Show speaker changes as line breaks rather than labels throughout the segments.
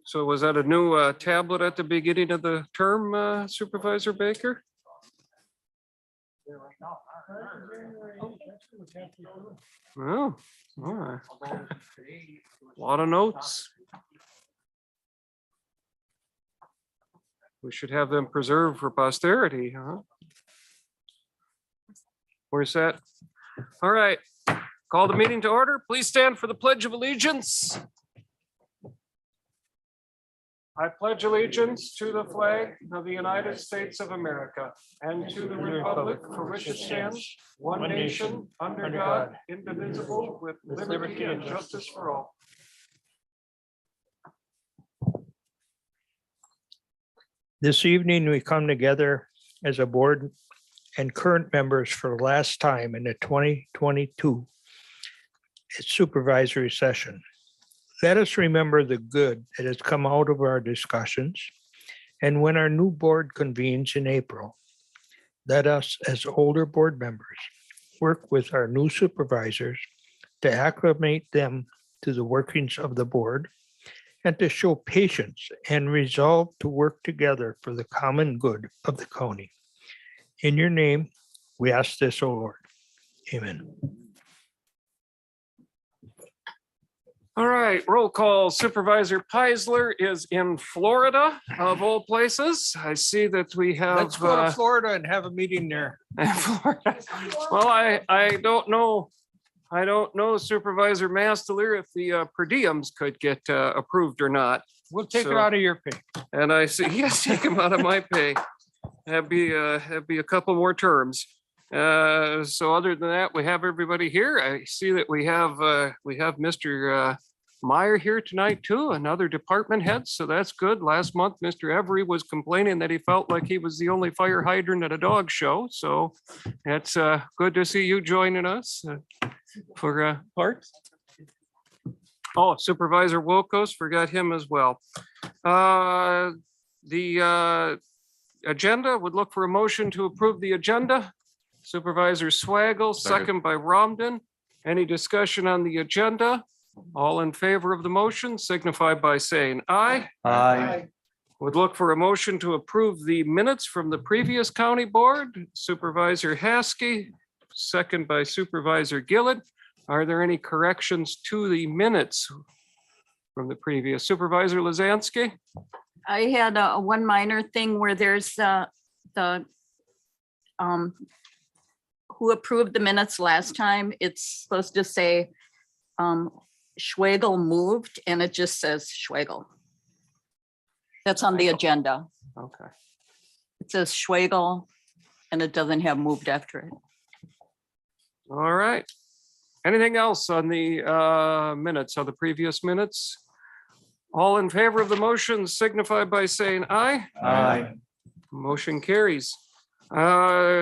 So was that a new tablet at the beginning of the term, Supervisor Baker? Oh, all right. A lot of notes. We should have them preserved for posterity, huh? Where's that? All right. Call the meeting to order. Please stand for the Pledge of Allegiance. I pledge allegiance to the flag of the United States of America and to the republic for which it stands, one nation, under God, indivisible, with liberty and justice for all.
This evening, we come together as a board and current members for the last time in the 2022 supervisory session. Let us remember the good that has come out of our discussions. And when our new board convenes in April, let us, as older board members, work with our new supervisors to acclimate them to the workings of the board and to show patience and resolve to work together for the common good of the county. In your name, we ask this, O Lord. Amen.
All right, roll call. Supervisor Peisler is in Florida, of all places. I see that we have.
Let's go to Florida and have a meeting there.
Florida. Well, I don't know. I don't know, Supervisor Mastler, if the per diems could get approved or not.
We'll take it
So-
out of your pay.
And I see, yes, take them out of my pay. That'd be a couple more terms. So other than that, we have everybody here. I see that we have Mr. Meyer here tonight too, another department head. So that's good. Last month, Mr. Every was complaining that he felt like he was the only fire hydrant at a dog show. So it's good to see you joining us for parts. Oh, Supervisor Wilkos, forgot him as well. The agenda would look for a motion to approve the agenda. Supervisor Swaggle, second by Romden. Any discussion on the agenda? All in favor of the motion signify by saying aye.
Aye.
Would look for a motion to approve the minutes from the previous county board. Supervisor Haskey, second by Supervisor Gillett. Are there any corrections to the minutes from the previous? Supervisor Lazansky?
I had one minor thing where there's the who approved the minutes last time. It's supposed to say Schwagel moved and it just says Schwagel. That's on the agenda.
Okay.
It says Schwagel and it doesn't have moved after it.
All right. Anything else on the minutes, on the previous minutes? All in favor of the motion signify by saying aye.
Aye.
Motion carries.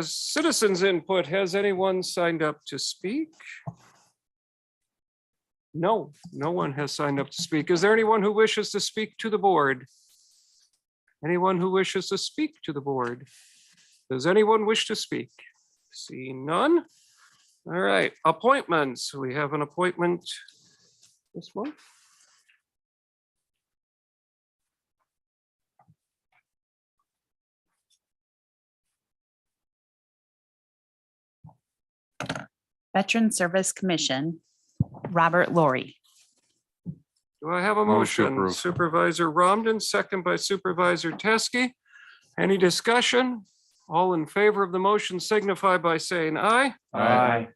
Citizens input, has anyone signed up to speak? No, no one has signed up to speak. Is there anyone who wishes to speak to the board? Anyone who wishes to speak to the board? Does anyone wish to speak? See none? All right, appointments. We have an appointment this month.
Veteran Service Commission, Robert Laurie.
Do I have a
Move to
motion?
approve.
Supervisor Romden, second by Supervisor Teske. Any discussion? All in favor of the motion signify by saying aye.
Aye.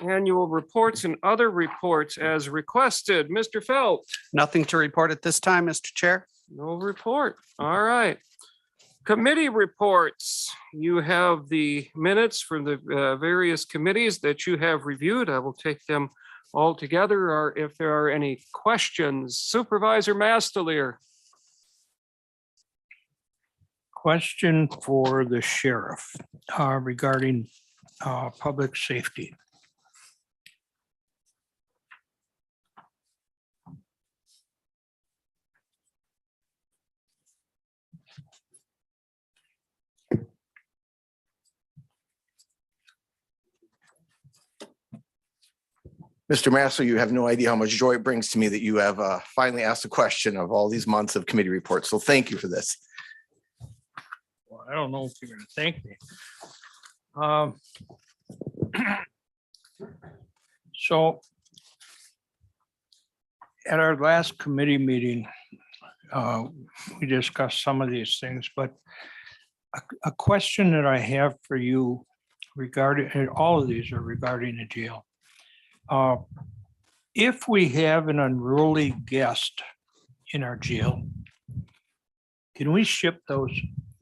Annual reports and other reports as requested. Mr. Felt,
Nothing to report at this time, Mr. Chair.
no report. All right. Committee reports. You have the minutes from the various committees that you have reviewed. I will take them all together, or if there are any questions. Supervisor Mastelier.
Question for the sheriff regarding public safety.
Mr. Massey, you have no idea how much joy it brings to me that you have finally asked a question of all these months of committee reports. So thank you for this.
Well, I don't know if you're going to thank me. So at our last committee meeting, we discussed some of these things, but a question that I have for you regarding, and all of these are regarding the jail. If we have an unruly guest in our jail, can we ship those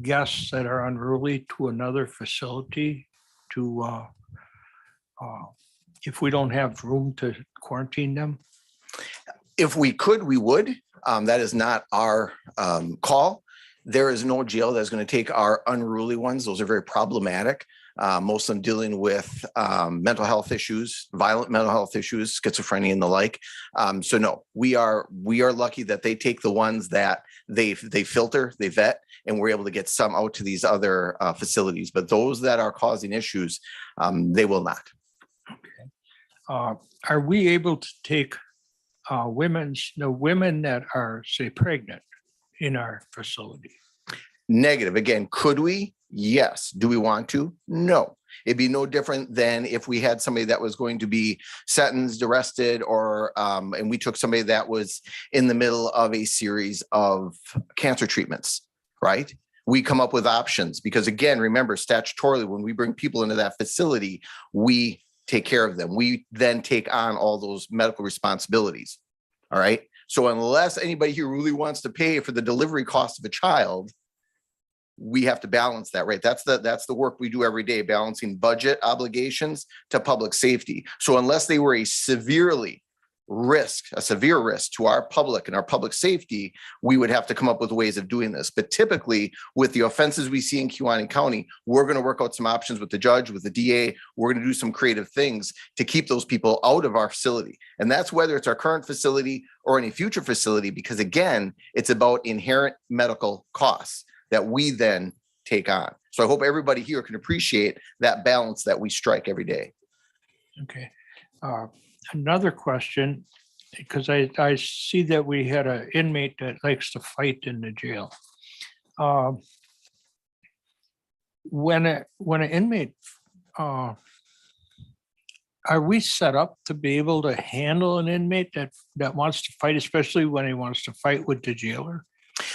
guests that are unruly to another facility to, if we don't have room to quarantine them?
If we could, we would. That is not our call. There is no jail that's going to take our unruly ones. Those are very problematic. Most of them dealing with mental health issues, violent mental health issues, schizophrenia and the like. So no, we are lucky that they take the ones that they filter, they vet, and we're able to get some out to these other facilities. But those that are causing issues, they will not.
Are we able to take women that are, say, pregnant in our facility?
Negative. Again, could we? Yes. Do we want to? No. It'd be no different than if we had somebody that was going to be sentenced, arrested, or and we took somebody that was in the middle of a series of cancer treatments, right? We come up with options because, again, remember, statutorily, when we bring people into that facility, we take care of them. We then take on all those medical responsibilities. All right. So unless anybody here really wants to pay for the delivery cost of a child, we have to balance that, right? That's the work we do every day, balancing budget obligations to public safety. So unless they were a severe risk to our public and our public safety, we would have to come up with ways of doing this. But typically with the offenses we see in Kewaunee County, we're going to work out some options with the judge, with the DA. We're going to do some creative things to keep those people out of our facility. And that's whether it's our current facility or any future facility, because again, it's about inherent medical costs that we then take on. So I hope everybody here can appreciate that balance that we strike every day.
Okay. Another question, because I see that we had an inmate that likes to fight in the jail. When an inmate, are we set up to be able to handle an inmate that wants to fight, especially when he wants to fight with the jailer?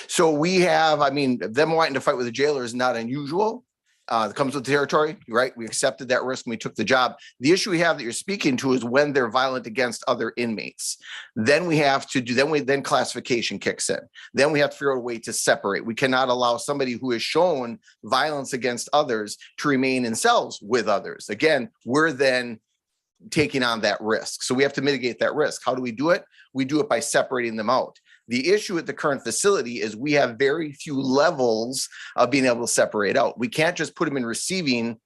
So we have, them wanting to fight with the jailer is not unusual. It comes with the territory, right? We accepted that risk and we took the job. The issue we have that you're speaking to is when they're violent against other inmates. Then we have to do, then classification kicks in. Then we have to figure out a way to separate. We cannot allow somebody who has shown violence against others to remain in cells with others. Again, we're then taking on that risk. So we have to mitigate that risk. How do we do it? We do it by separating them out. The issue at the current facility is we have very few levels of being able to separate out. We can't just put them in receiving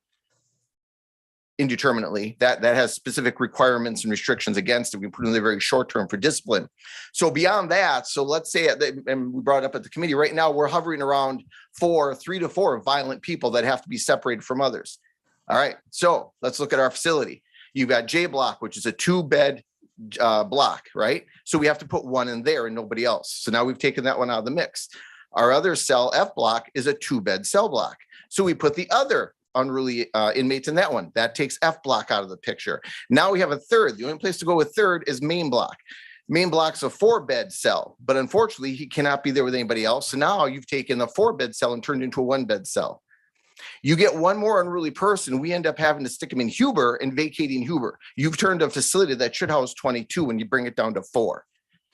indeterminately. That has specific requirements and restrictions against it. We put them in the very short term for discipline. So beyond that, so let's say, and we brought it up at the committee, right now we're hovering around 3 to 4 violent people that have to be separated from others. All right, so let's look at our facility. You've got J block, which is a 2-bed block, right? So we have to put one in there and nobody else. So now we've taken that one out of the mix. Our other cell, F block, is a 2-bed cell block. So we put the other unruly inmates in that one. That takes F block out of the picture. Now we have a third. The only place to go with third is main block. Main block's a 4-bed cell, but unfortunately he cannot be there with anybody else. So now you've taken the 4-bed cell and turned into a 1-bed cell. You get one more unruly person, we end up having to stick them in Huber and vacating Huber. You've turned a facility that should house 22 when you bring it down to 4.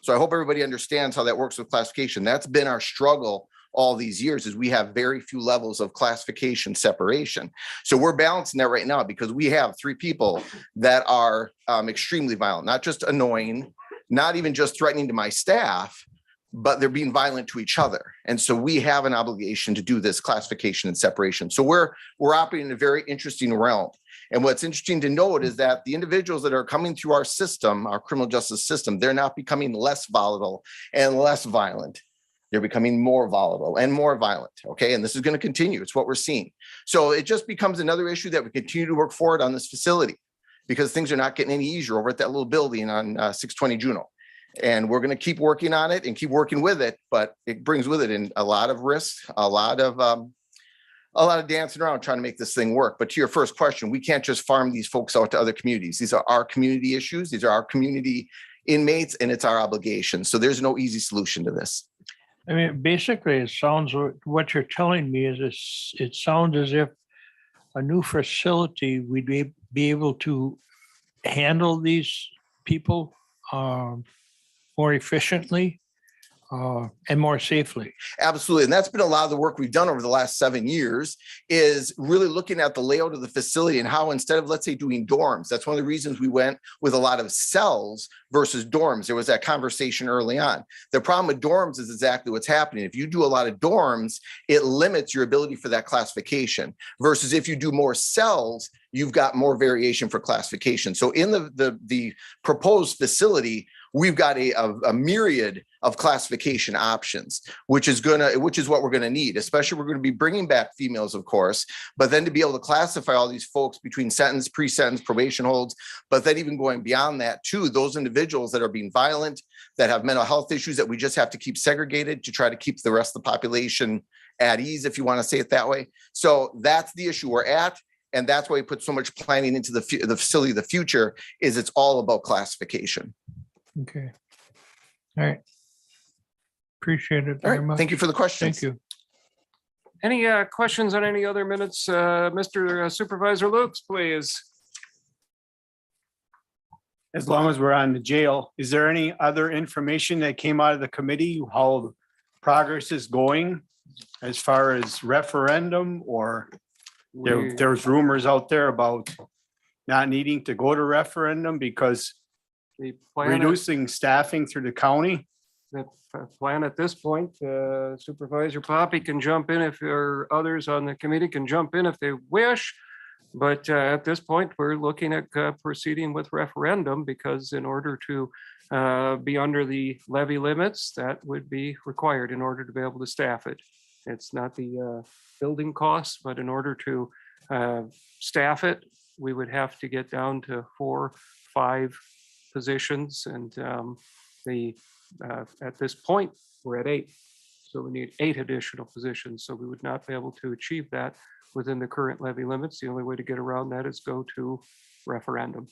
So I hope everybody understands how that works with classification. That's been our struggle all these years, is we have very few levels of classification separation. So we're balancing that right now because we have 3 people that are extremely violent, not just annoying, not even just threatening to my staff, but they're being violent to each other. And so we have an obligation to do this classification and separation. So we're operating in a very interesting realm. And what's interesting to note is that the individuals that are coming through our system, our criminal justice system, they're not becoming less volatile and less violent. They're becoming more volatile and more violent. Okay. And this is going to continue. It's what we're seeing. So it just becomes another issue that we continue to work forward on this facility, because things are not getting any easier over at that little building on 620 Juno. And we're going to keep working on it and keep working with it, but it brings with it in a lot of risk, a lot of dancing around trying to make this thing work. But to your first question, we can't just farm these folks out to other communities. These are our community issues. These are our community inmates, and it's our obligation. So there's no easy solution to this.
I mean, basically, it sounds, what you're telling me is it sounds as if a new facility, we'd be able to handle these people more efficiently and more safely.
Absolutely. And that's been a lot of the work we've done over the last 7 years, is really looking at the layout of the facility and how, instead of, let's say, doing dorms, that's one of the reasons we went with a lot of cells versus dorms. There was that conversation early on. The problem with dorms is exactly what's happening. If you do a lot of dorms, it limits your ability for that classification, versus if you do more cells, you've got more variation for classification. So in the proposed facility, we've got a myriad of classification options, which is what we're gonna need. Especially, we're gonna be bringing back females, of course, but then to be able to classify all these folks between sentence, pre-sentence, probation holds, but then even going beyond that too, those individuals that are being violent, that have mental health issues, that we just have to keep segregated to try to keep the rest of the population at ease, if you want to say it that way. So that's the issue we're at. And that's why we put so much planning into the facility of the future, is it's all about classification.
Okay. All right. Appreciate it
All
very
right.
much.
Thank you for the questions.
Thank you.
Any questions on any other minutes? Mr. Supervisor Lukes, please.
As long as we're on the jail, is there any other information that came out of the committee, how progress is going as far as referendum, or there's rumors out there about not needing to go to referendum because
The plan,
reducing staffing through the county?
the plan at this point, Supervisor Poppy can jump in if, or others on the committee can jump in if they wish. But at this point, we're looking at proceeding with referendum, because in order to be under the levy limits, that would be required in order to be able to staff it. It's not the building costs, but in order to staff it, we would have to get down to 4, 5 positions. And at this point, we're at 8. So we need 8 additional positions. So we would not be able to achieve that within the current levy limits. The only way to get around that is go to referendum.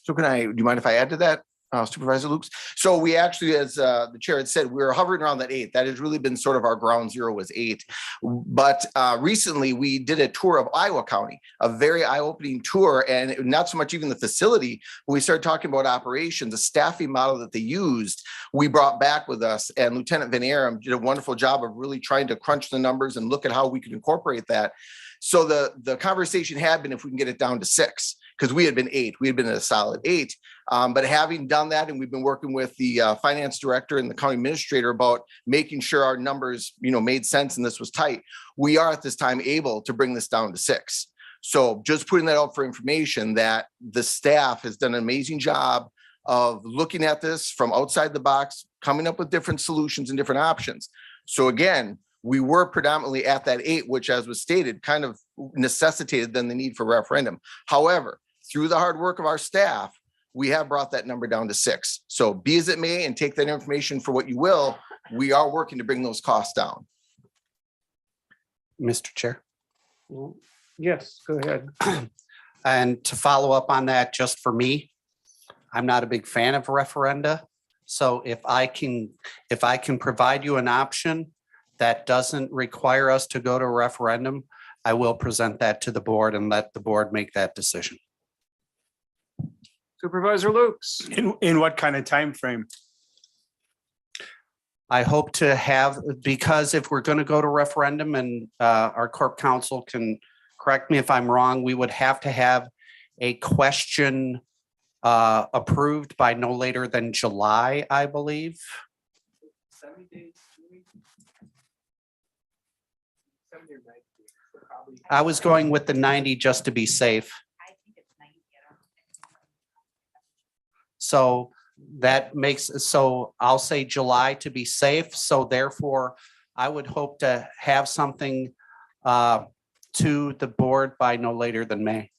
So do you mind if I add to that, Supervisor Lukes? So we actually, as the chair had said, we were hovering around that 8. That has really been sort of our ground zero, was 8. But recently we did a tour of Iowa County, a very eye-opening tour, and not so much even the facility. When we started talking about operations, the staffing model that they used, we brought back with us, and Lieutenant Van Aram did a wonderful job of really trying to crunch the numbers and look at how we could incorporate that. So the conversation had been if we can get it down to 6, because we had been 8. We had been at a solid 8. But having done that, and we've been working with the finance director and the county administrator about making sure our numbers, made sense and this was tight, we are at this time able to bring this down to 6. So just putting that out for information, that the staff has done an amazing job of looking at this from outside the box, coming up with different solutions and different options. So again, we were predominantly at that 8, which, as was stated, kind of necessitated then the need for referendum. However, through the hard work of our staff, we have brought that number down to 6. So be as it may, and take that information for what you will, we are working to bring those costs down.
Mr. Chair.
Yes, go ahead.
And to follow up on that, just for me, I'm not a big fan of referenda. So if I can provide you an option that doesn't require us to go to a referendum, I will present that to the board and let the board make that decision.
Supervisor Lukes.
In what kind of time frame?
I hope to have, because if we're going to go to referendum, and our corp counsel can correct me if I'm wrong, we would have to have a question approved by no later than July, I believe.
70 days.
I was going with the 90 just to be safe. So that makes, so I'll say July to be safe. So therefore, I would hope to have something to the board by no later than May.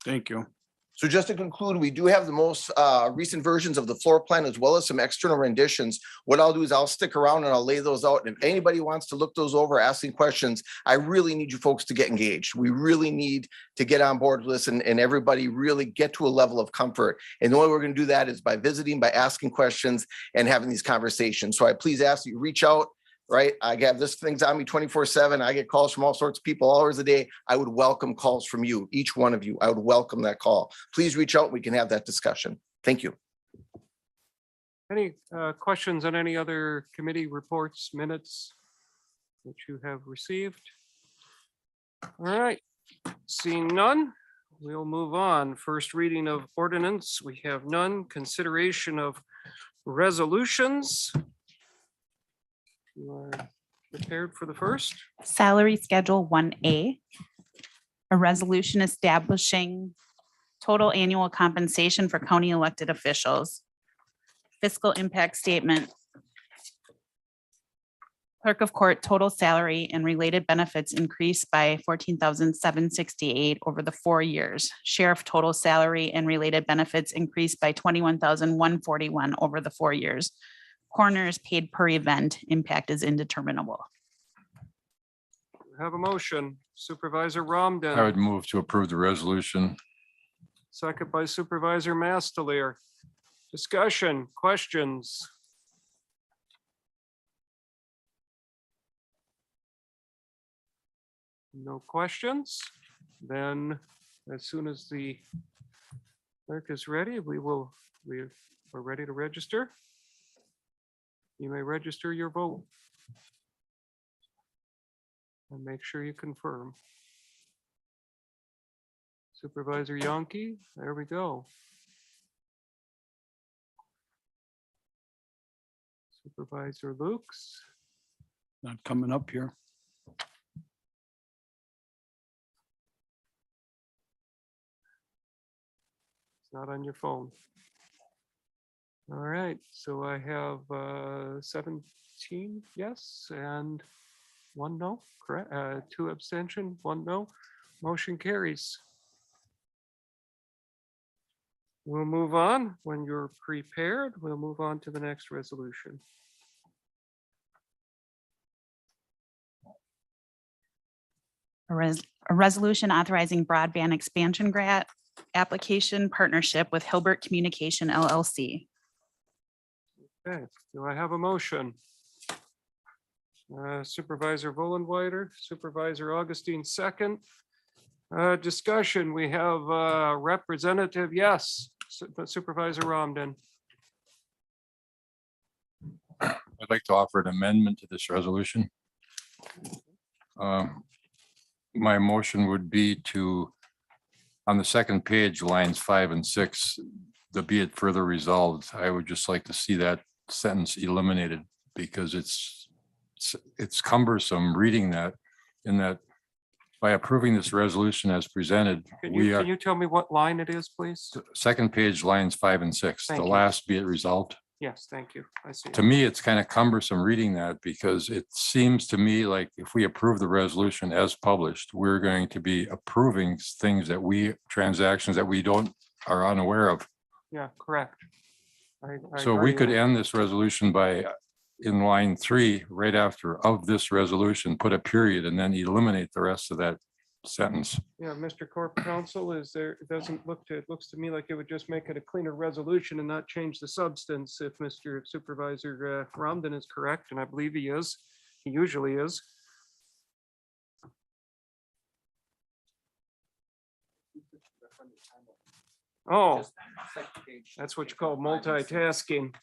Thank you.
So just to conclude, we do have the most recent versions of the floor plan as well as some external renditions. What I'll do is I'll stick around and I'll lay those out. And if anybody wants to look those over, asking questions, I really need you folks to get engaged. We really need to get on board with this and everybody really get to a level of comfort. And the only way we're going to do that is by visiting, by asking questions and having these conversations. So I please ask that you reach out. Right? I have this things on me 24/7. I get calls from all sorts of people all hours a day. I would welcome calls from you, each one of you. I would welcome that call. Please reach out. We can have that discussion. Thank you.
Any questions on any other committee reports, minutes that you have received? All right, seeing none, we'll move on. First reading of ordinance, we have none. Consideration of resolutions. You are prepared for the first?
Salary Schedule 1A. A resolution establishing total annual compensation for county elected officials. Fiscal impact statement. Clerk of Court total salary and related benefits increased by 14,768 over the 4 years. Sheriff total salary and related benefits increased by 21,141 over the 4 years. Coroners paid per event, impact is indeterminable.
Have a motion. Supervisor
I
Romden,
would move to approve the resolution.
second by Supervisor Mastelier. Discussion, questions? No questions? Then as soon as the clerk is ready, we're ready to register. You may register your vote. And make sure you confirm. Supervisor Yonke, there we go. Supervisor Lukes,
Not coming up here.
it's not on your phone. All right, so I have 17 yes and 1 no, correct? 2 abstention, 1 no. Motion carries. We'll move on. When you're prepared, we'll move on to the next resolution.
A resolution authorizing broadband expansion grant application partnership with Hilbert Communication LLC.
Okay, do I have a motion? Supervisor Vollenweider, Supervisor Augustine, second. Discussion, we have representative, yes, Supervisor Romden.
I'd like to offer an amendment to this resolution. My motion would be to, on the second page, lines 5 and 6, the be it further resolved, I would just like to see that sentence eliminated because it's cumbersome reading that in that by approving this resolution as presented,
Can
we are,
you tell me what line it is, please?
second page, lines 5 and 6,
Thank
the
you.
last be it resolved.
Yes, thank you. I see.
To me, it's kind of cumbersome reading that because it seems to me like if we approve the resolution as published, we're going to be approving things that transactions that we are unaware of.
Yeah, correct. I
So we
agree.
could end this resolution by, in line 3, right after of this resolution, put a period and then eliminate the rest of that sentence.
Yeah, Mr. Corp Counsel, it looks to me like it would just make it a cleaner resolution and not change the substance if Mr. Supervisor Romden is correct, and I believe he is. He usually is. Oh, that's what you call multitasking.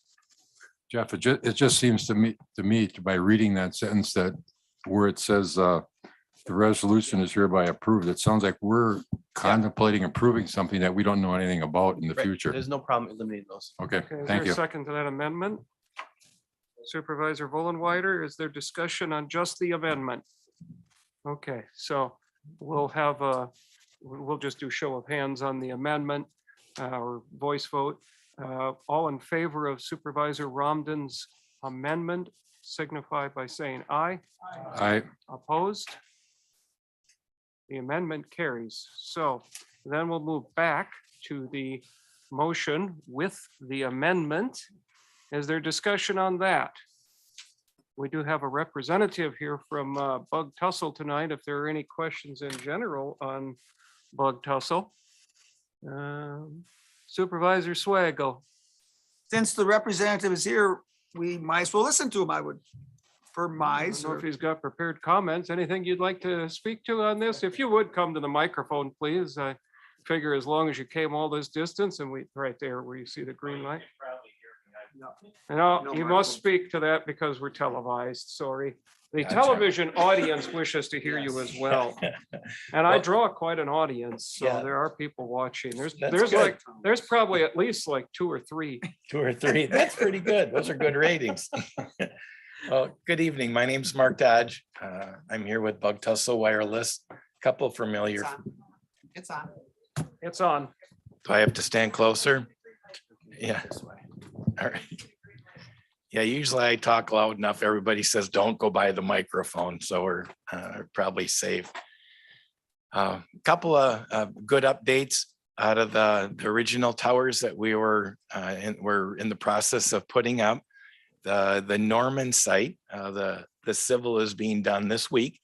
Jeff, it just seems to me by reading that sentence that where it says the resolution is hereby approved, it sounds like we're contemplating approving something that we don't know anything about in the
Right,
future.
There's no problem eliminating those.
Okay,
Okay, is there
thank
a
you.
second to that amendment? Supervisor Vollenweider, is there discussion on just the amendment? Okay, so we'll just do show of hands on the amendment or voice vote. All in favor of Supervisor Romden's amendment signify by saying aye.
I
Opposed? The amendment carries. So Then we'll move back to the motion with the amendment. Is there discussion on that? We do have a representative here from Bug Tussle tonight, if there are any questions in general on Bug Tussle. Supervisor Swagel.
Since the representative is here, we might as well listen to him, I would, for
I
my.
don't know if he's got prepared comments. Anything you'd like to speak to on this? If you would come to the microphone, please. I figure as long as you came all this distance and we, right there where you see the green light. No, you must speak to that because we're televised, sorry. The
Gotcha.
television audience wishes to hear you as well. And I draw quite an audience, so
Yeah.
there are people watching.
That's
There's
good.
like, there's probably at least like 2 or 3.
2 or 3. That's pretty good. Those are good ratings. Well, good evening. My name's Mark Dodge. I'm here with Bug Tussle Wireless. Couple familiar.
It's on.
It's on.
Do I have to stand closer? Yeah. All right. Yeah, usually I talk loud enough. Everybody says, don't go by the microphone. So we're probably safe. Couple of good updates out of the original towers that we're in the process of putting up. The Norman site, the civil is being done this week.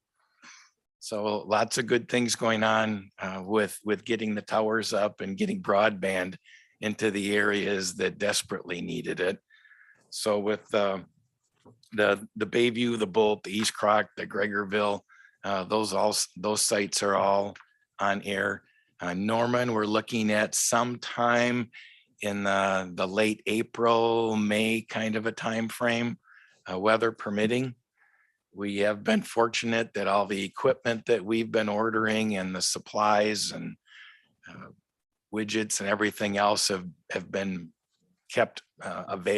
So lots of good things going on with getting the towers up and getting broadband into the areas that desperately needed it. So with the Bayview, the Bolt, the East Croc, the Gregorville, those sites are all on air. Norman, we're looking at sometime in the late April, May kind of a time frame, weather permitting. We have been fortunate that all the equipment that we've been ordering and the supplies and widgets and everything else have been kept available.